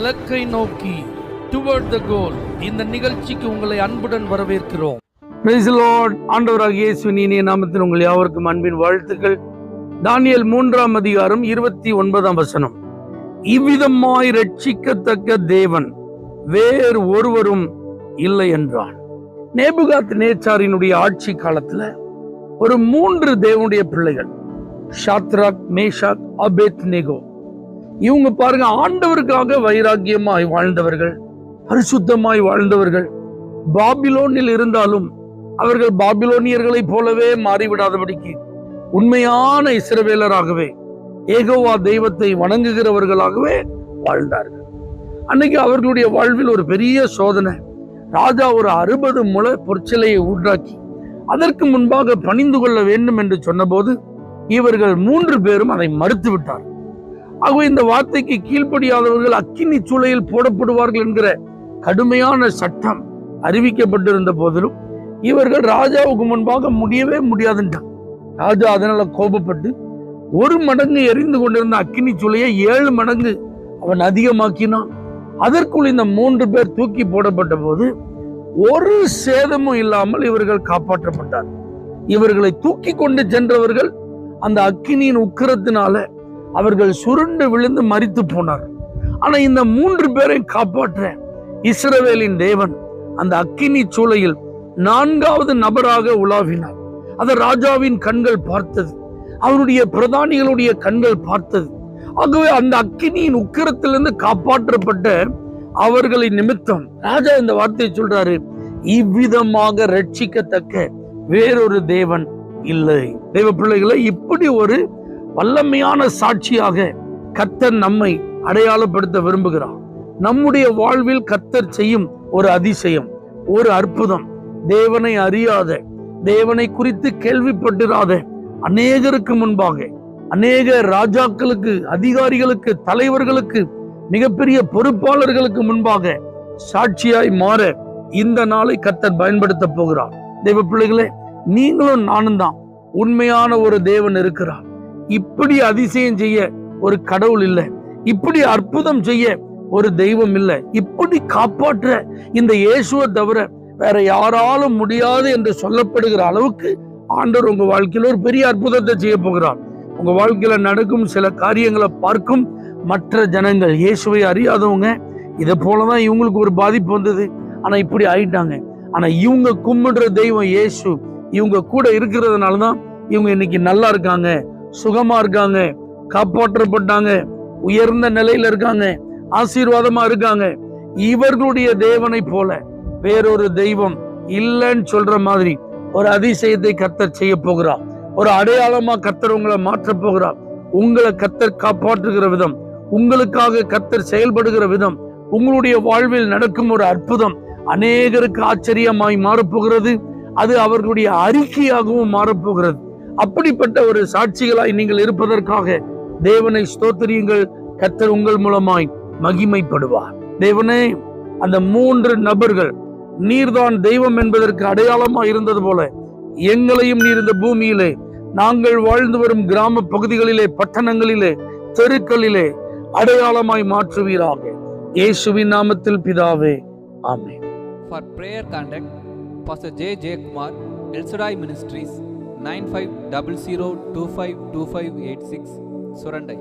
இலக்கை நோக்கி டுவர்ட் த கோல். இந்த நிகழ்ச்சிக்கு உங்களை அன்புடன் வரவேற்கிறோம். Praise the Lord. ஆண்டவராகிய இயேசுவின் இனிய நாமத்தில் உங்கள் யாவருக்கும் அன்பின் வாழ்த்துக்கள். தானியேல் 3ஆம் அதிகாரம் 29ஆம் வசனம். இவ்விதமாய் ரட்சிக்கத்தக்க தேவன் வேறு ஒருவரும் இல்லை என்றான். நேபுகாத் நேச்சாரினுடைய ஆட்சி காலத்துல ஒரு 3 தேவனுடைய பிள்ளைகள், ஷாத்ராக், மேஷாக், அபேத்நேகோ, இவங்க பாருங்க, ஆண்டவருக்காக வைராக்கியமாய் வாழ்ந்தவர்கள், பரிசுத்தமாய் வாழ்ந்தவர்கள். பாபிலோனில் இருந்தாலும் அவர்கள் பாபிலோனியர்களைப் போலவே மாறிவிடாதபடிக்கு உண்மையான இஸ்ரவேலராகவே, யெகோவா தெய்வத்தை வணங்குகிறவர்களாகவே வாழ்ந்தார்கள். அன்னைக்கு அவர்களுடைய வாழ்வில் ஒரு பெரிய சோதனை. ராஜா ஒரு 60 முழ பொற்சிலையை உண்டாக்கி அதற்கு முன்பாக பணிந்து கொள்ள வேண்டும் என்று சொன்னபோது இவர்கள் 3 பேரும் அதை மறுத்து விட்டார். ஆகவே இந்த வார்த்தைக்கு கீழ்ப்படியாதவர்கள் அக்கினி சூளையில் போடப்படுவார்கள் என்கிற கடுமையான சட்டம் அறிவிக்கப்பட்டிருந்த போதிலும் இவர்கள் ராஜாவுக்கு முன்பாக முடியவே முடியாதுன்றான். ராஜா அதனால கோபப்பட்டு 1 மடங்கு எரிந்து கொண்டிருந்த அக்கினி சூளையை 7 மடங்கு அவன் அதிகமாக்கினான். அதற்குள் இந்த 3 பேர் தூக்கி போடப்பட்ட போது ஒரு சேதமும் இல்லாமல் இவர்கள் காப்பாற்றப்பட்டார். இவர்களை தூக்கி கொண்டு சென்றவர்கள் அந்த அக்கினியின் உக்கிரத்தினால அவர்கள் சுருண்டு விழுந்து மரித்து போனார். ஆனா இந்த 3 பேரை காப்பாற்ற இஸ்ரவேலின் தேவன் அந்த அக்கினி சூளையில் 4வது நபராக உலாவினார். அதை ராஜாவின் கண்கள் பார்த்தது, அவருடைய பிரதானிகளுடைய கண்கள் பார்த்தது. ஆகவே அந்த அக்கினியின் உக்கிரத்திலிருந்து காப்பாற்றப்பட்ட அவர்களின் நிமித்தம் ராஜா இந்த வார்த்தையை சொல்றாரு, இவ்விதமாக ரட்சிக்கத்தக்க வேறொரு தேவன் இல்லை. தேவ பிள்ளைகளை, இப்படி ஒரு வல்லமையான சாட்சியாக கர்த்தர் நம்மை அடையாளப்படுத்த விரும்புகிறார். நம்முடைய வாழ்வில் கர்த்தர் செய்யும் ஒரு அதிசயம், ஒரு அற்புதம், தேவனை அறியாத, தேவனை குறித்து கேள்விப்பட்டிராத அநேகருக்கு முன்பாக, அநேக ராஜாக்களுக்கு, அதிகாரிகளுக்கு, தலைவர்களுக்கு, மிகப்பெரிய பொறுப்பாளர்களுக்கு முன்பாக சாட்சியாய் மாற இந்த நாளை கர்த்தர் பயன்படுத்த போகிறார். தேவ பிள்ளைகளே, நீங்களும் நானும் தான் உண்மையான ஒரு தேவன் இருக்கிறார். இப்படி அதிசயம் செய்ய ஒரு கடவுள் இல்லை, இப்படி அற்புதம் செய்ய ஒரு தெய்வம் இல்லை, இப்படி காப்பாற்ற இந்த இயேசுவை தவிர வேற யாராலும் முடியாது என்று சொல்லப்படுகிற அளவுக்கு ஆண்டவர் உங்க வாழ்க்கையில ஒரு பெரிய அற்புதத்தை செய்ய போகிறார். உங்க வாழ்க்கையில நடக்கும் சில காரியங்களை பார்க்கும் மற்ற ஜனங்கள், இயேசுவை அறியாதவங்க, இதை போலதான் இவங்களுக்கு ஒரு பாதிப்பு வந்தது, ஆனா இப்படி ஆயிட்டாங்க. ஆனா இவங்க கும்பிடுற தெய்வம் இயேசு, இவங்க கூட இருக்கிறதுனாலதான் இவங்க இன்னைக்கு நல்லா இருக்காங்க, சுகமா இருக்காங்க, காப்பாற்றப்பட்டாங்க, உயர்ந்த நிலையில இருக்காங்க, ஆசீர்வாதமா இருக்காங்க. இவர்களுடைய தேவனை போல வேறொரு தெய்வம் இல்லைன்னு சொல்ற மாதிரி ஒரு அதிசயத்தை கர்த்தர் செய்ய போகிறார். ஒரு அடையாளமா கர்த்தர் உங்களை மாற்ற போகிறார். உங்களை கர்த்தர் காப்பாற்றுகிற விதம், உங்களுக்காக கர்த்தர் செயல்படுகிற விதம், உங்களுடைய வாழ்வில் நடக்கும் ஒரு அற்புதம் அநேகருக்கு ஆச்சரியமாய் மாறப்போகிறது. அது அவர்களுடைய அறிக்கையாகவும் மாறப்போகிறது. அப்படிப்பட்ட ஒரு சாட்சிகளாய் நீங்கள் இருப்பதற்காக தேவனை ஸ்தோத்திரியுங்கள். கர்த்தர் உங்கள் மூலமாய் மகிமைப்படுவார். தேவனே, அந்த 3 நபர்கள் நீர்தான் தெய்வம் என்பதற்கு அடையாளமாய் இருந்தது போல எங்களையும் நீர் இந்த பூமியிலே, நாங்கள் வாழ்ந்து வரும் கிராம பகுதிகளிலே, பட்டணங்களிலே, தெருக்களிலே அடையாளமாய் மாற்றுவீராக. இயேசுவின் நாமத்தில் பிதாவே, ஆமென். For prayer contact Pastor J. Kumar, El Shaddai Ministries, 9500252586, Surandai.